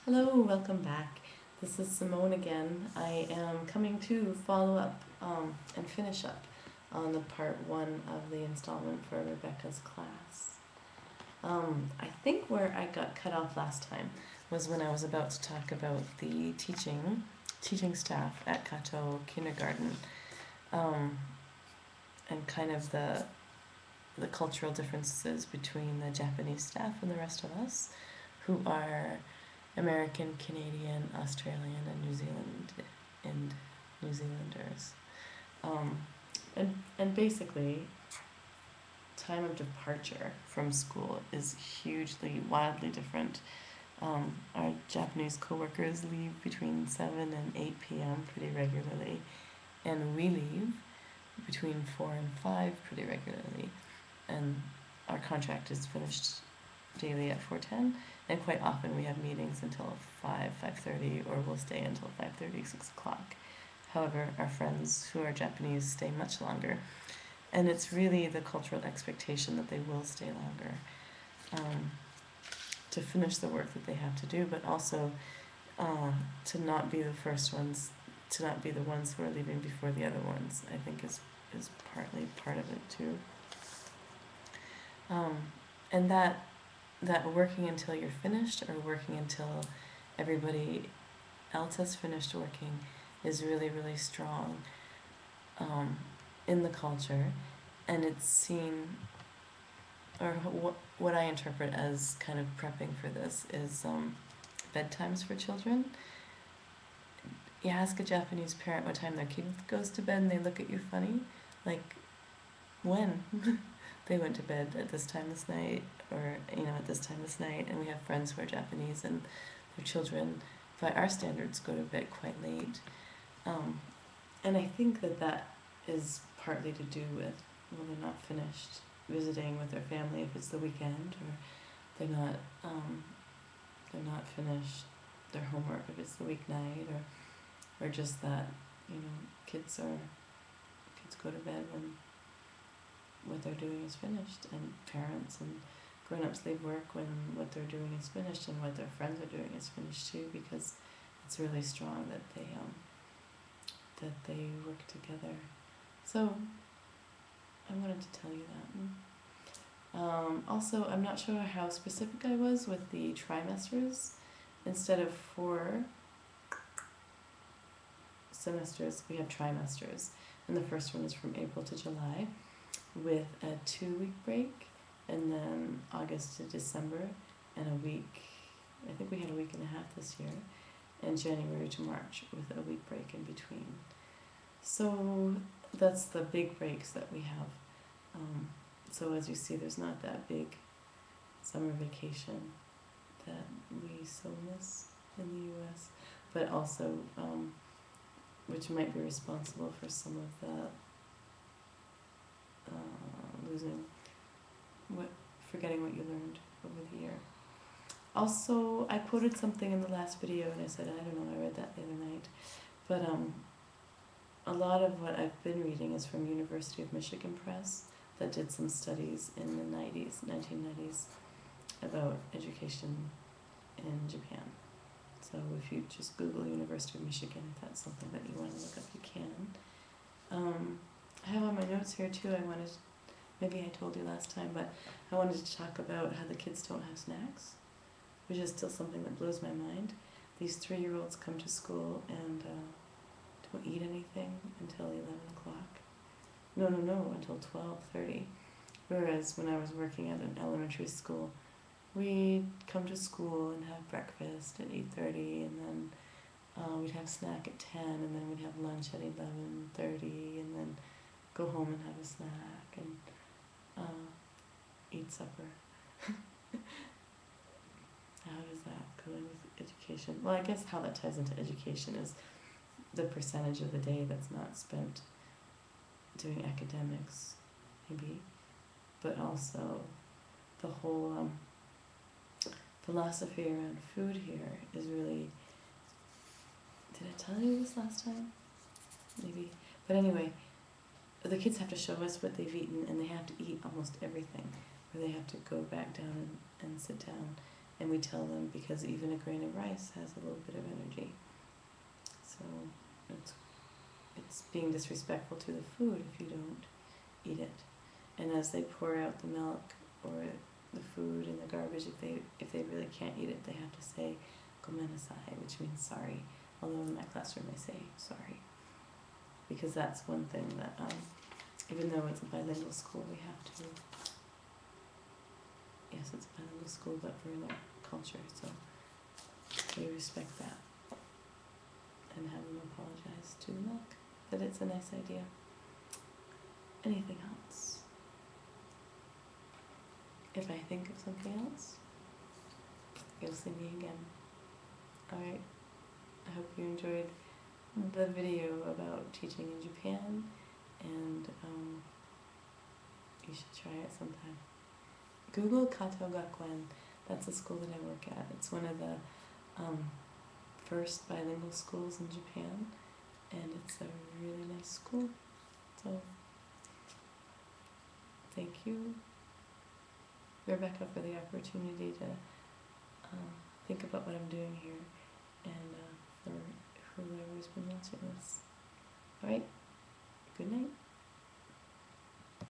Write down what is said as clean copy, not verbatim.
Hello, welcome back. This is Simone again. I am coming to follow up and finish up on the part one of the installment for Rebecca's class. I think where I got cut off last time was when I was about to talk about the teaching staff at Kato Kindergarten, and kind of the cultural differences between the Japanese staff and the rest of us, who are American, Canadian, Australian, and New Zealanders. And basically, time of departure from school is hugely, wildly different. Our Japanese coworkers leave between 7 and 8 p.m. pretty regularly, and we leave between 4 and 5 pretty regularly. And our contract is finished daily at 4:10, and quite often we have meetings until 5:30, or we'll stay until 5:30, 6 o'clock. However, our friends who are Japanese stay much longer, and it's really the cultural expectation that they will stay longer to finish the work that they have to do, but also to not be the first ones, to not be the ones who are leaving before the other ones, I think is partly part of it too. And that working until you're finished, or working until everybody else has finished working, is really, really strong in the culture. And it's seen, or what I interpret as kind of prepping for this is bedtimes for children. You ask a Japanese parent what time their kid goes to bed and they look at you funny, like, when? They went to bed at this time this night, or at this time this night. And we have friends who are Japanese, and their children, by our standards, go to bed quite late. And I think that is partly to do with, well, they're not finished visiting with their family if it's the weekend, or they're not finished their homework if it's the weeknight, or just that kids go to bed when what they're doing is finished, and parents and grown-ups leave work when what they're doing is finished, and what their friends are doing is finished too, because it's really strong that they work together. So I wanted to tell you that. Also, I'm not sure how specific I was with the trimesters. Instead of 4 semesters, we have trimesters, and the first one is from April to July, with a 2-week break, and then August to December, and a week, I think we had a week and a half this year, and January to March with a week break in between. So that's the big breaks that we have. So as you see, there's not that big summer vacation that we so miss in the US, but also which might be responsible for some of the forgetting what you learned over the year. Also, I quoted something in the last video, and I said, I don't know, I read that the other night, but a lot of what I've been reading is from University of Michigan Press, that did some studies in the 1990s, about education in Japan. So if you just Google University of Michigan, if that's something that you want to look up, you can. I have on my notes here too, maybe I told you last time, but I wanted to talk about how the kids don't have snacks, which is still something that blows my mind. These 3-year-olds come to school and don't eat anything until 11 o'clock. No, until 12:30. Whereas when I was working at an elementary school, we'd come to school and have breakfast at 8:30, and then we'd have snack at 10, and then we'd have lunch at 11:30, and then go home and have a snack, and eat supper. How does that go in with education? Well, I guess how that ties into education is the percentage of the day that's not spent doing academics, maybe, but also the whole philosophy around food here is really, did I tell you this last time? Maybe. But anyway, the kids have to show us what they've eaten, and they have to eat almost everything, or they have to go back down and sit down And we tell them because even a grain of rice has a little bit of energy. So it's being disrespectful to the food if you don't eat it. And as they pour out the milk or the food and the garbage, if they really can't eat it, they have to say "gomenasai," which means sorry. Although in my classroom I say sorry, because that's one thing that even though it's a bilingual school, we have to. Yes, it's a bilingual school, but we're in a culture, so we respect that and have them apologize to the milk. That it's a nice idea. Anything else? If I think of something else, you'll see me again. Alright, I hope you enjoyed the video about teaching in Japan, and you should try it sometime. Google Kato Gakuen, that's a school that I work at. It's one of the first bilingual schools in Japan, and it's a really nice school. So, thank you, Rebecca, for the opportunity to think about what I'm doing here, and for whoever's been watching this. Alright, good night.